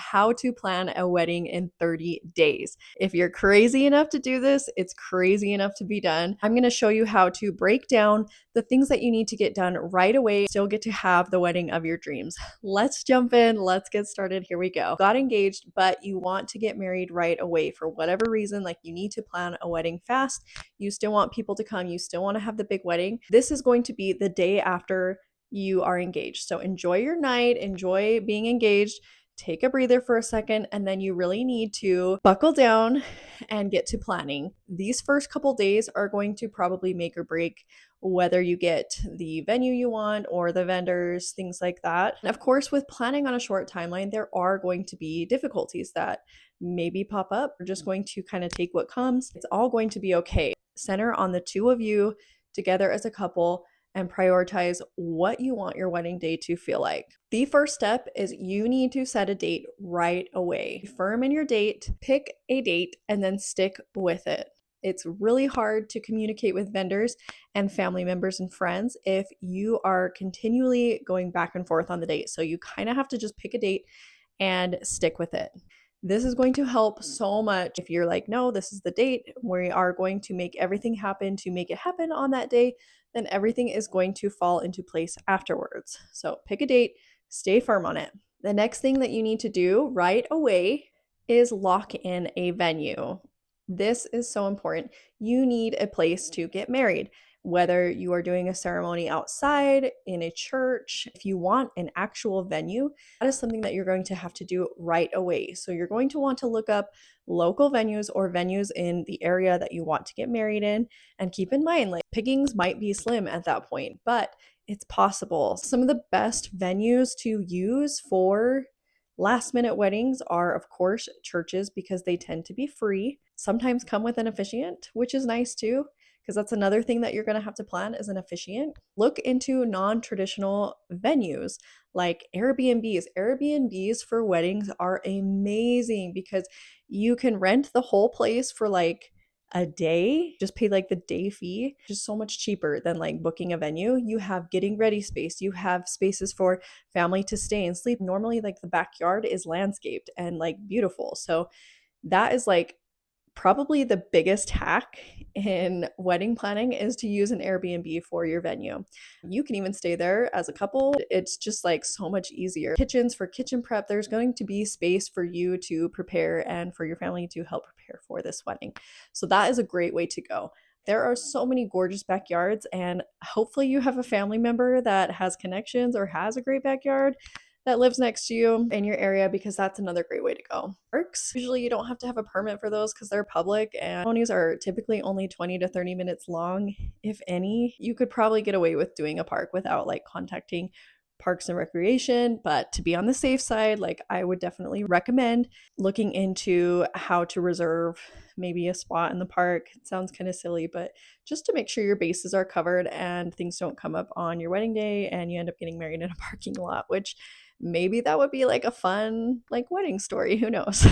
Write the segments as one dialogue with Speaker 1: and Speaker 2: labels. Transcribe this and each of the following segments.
Speaker 1: how to plan a wedding in 30 days. If you're crazy enough to do this, it's crazy enough to be done. I'm going to show you how to break down the things that you need to get done right away, still get to have the wedding of your dreams. Let's jump in. Let's get started. Here we go. Got engaged, but you want to get married right away for whatever reason, like you need to plan a wedding fast. You still want people to come. You still want to have the big wedding. This is going to be the day after you are engaged. So enjoy your night, enjoy being engaged. Take a breather for a second, and then you really need to buckle down and get to planning. These first couple days are going to probably make or break whether you get the venue you want or the vendors, things like that. And of course, with planning on a short timeline, there are going to be difficulties that maybe pop up. We're just going to kind of take what comes. It's all going to be okay. Center on the two of you together as a couple and prioritize what you want your wedding day to feel like. The first step is you need to set a date right away. Be firm in your date, pick a date, and then stick with it. It's really hard to communicate with vendors and family members and friends if you are continually going back and forth on the date. So you kind of have to just pick a date and stick with it. This is going to help so much if you're like, no, this is the date. We are going to make everything happen to make it happen on that day. Then everything is going to fall into place afterwards. So pick a date, stay firm on it. The next thing that you need to do right away is lock in a venue. This is so important. You need a place to get married. Whether you are doing a ceremony outside, in a church, if you want an actual venue, that is something that you're going to have to do right away. So you're going to want to look up local venues or venues in the area that you want to get married in. And keep in mind, like pickings might be slim at that point, but it's possible. Some of the best venues to use for last minute weddings are, of course, churches because they tend to be free, sometimes come with an officiant, which is nice too, because that's another thing that you're going to have to plan is an officiant. Look into non-traditional venues like Airbnbs. Airbnbs for weddings are amazing because you can rent the whole place for like a day, just pay like the day fee, just so much cheaper than like booking a venue. You have getting ready space, you have spaces for family to stay and sleep. Normally, like the backyard is landscaped and like beautiful. So that is like probably the biggest hack in wedding planning is to use an Airbnb for your venue. You can even stay there as a couple. It's just like so much easier. Kitchens for kitchen prep, there's going to be space for you to prepare and for your family to help prepare for this wedding. So that is a great way to go. There are so many gorgeous backyards, and hopefully you have a family member that has connections or has a great backyard that lives next to you in your area, because that's another great way to go. Parks, usually you don't have to have a permit for those because they're public, and ceremonies are typically only 20 to 30 minutes long, if any. You could probably get away with doing a park without like contacting Parks and Recreation, but to be on the safe side, like I would definitely recommend looking into how to reserve maybe a spot in the park. It sounds kind of silly, but just to make sure your bases are covered and things don't come up on your wedding day and you end up getting married in a parking lot, which maybe that would be like a fun like wedding story, who knows.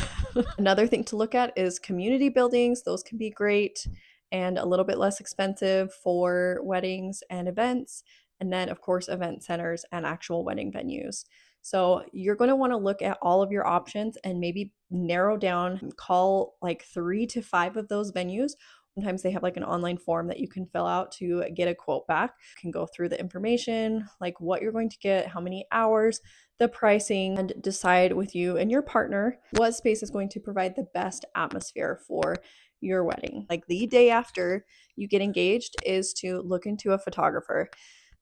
Speaker 1: Another thing to look at is community buildings. Those can be great and a little bit less expensive for weddings and events. And then of course event centers and actual wedding venues. So you're going to want to look at all of your options and maybe narrow down, call like 3 to 5 of those venues. Sometimes they have like an online form that you can fill out to get a quote back. You can go through the information, like what you're going to get, how many hours, the pricing, and decide with you and your partner what space is going to provide the best atmosphere for your wedding. Like the day after you get engaged is to look into a photographer.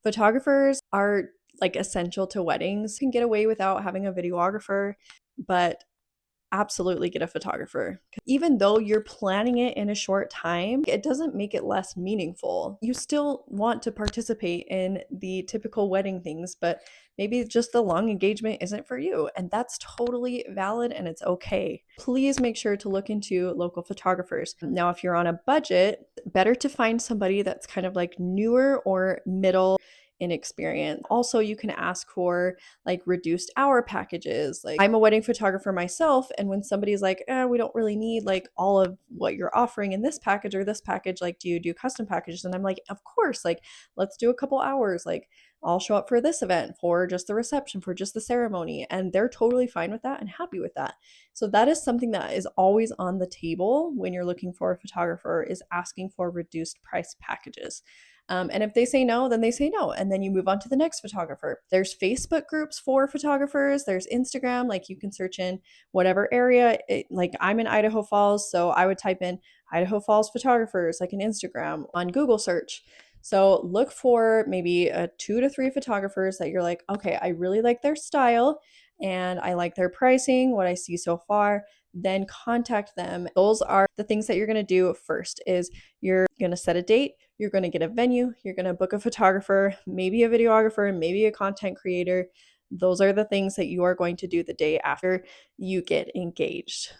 Speaker 1: Photographers are like essential to weddings. You can get away without having a videographer, but absolutely get a photographer. Even though you're planning it in a short time, it doesn't make it less meaningful. You still want to participate in the typical wedding things, but maybe just the long engagement isn't for you, and that's totally valid and it's okay. Please make sure to look into local photographers. Now, if you're on a budget, better to find somebody that's kind of like newer or middle inexperienced. Also, you can ask for like reduced hour packages. Like, I'm a wedding photographer myself, and when somebody's like, we don't really need like all of what you're offering in this package or this package, like, do you do custom packages? And I'm like, of course, like, let's do a couple hours. Like, I'll show up for this event, for just the reception, for just the ceremony. And they're totally fine with that and happy with that. So that is something that is always on the table when you're looking for a photographer, is asking for reduced price packages. And if they say no, then they say no. And then you move on to the next photographer. There's Facebook groups for photographers. There's Instagram. Like, you can search in whatever area. Like, I'm in Idaho Falls, so I would type in Idaho Falls photographers, like an Instagram on Google search. So look for maybe 2 to 3 photographers that you're like, okay, I really like their style and I like their pricing, what I see so far. Then contact them. Those are the things that you're going to do first. Is you're going to set a date, you're going to get a venue, you're going to book a photographer, maybe a videographer, maybe a content creator. Those are the things that you are going to do the day after you get engaged.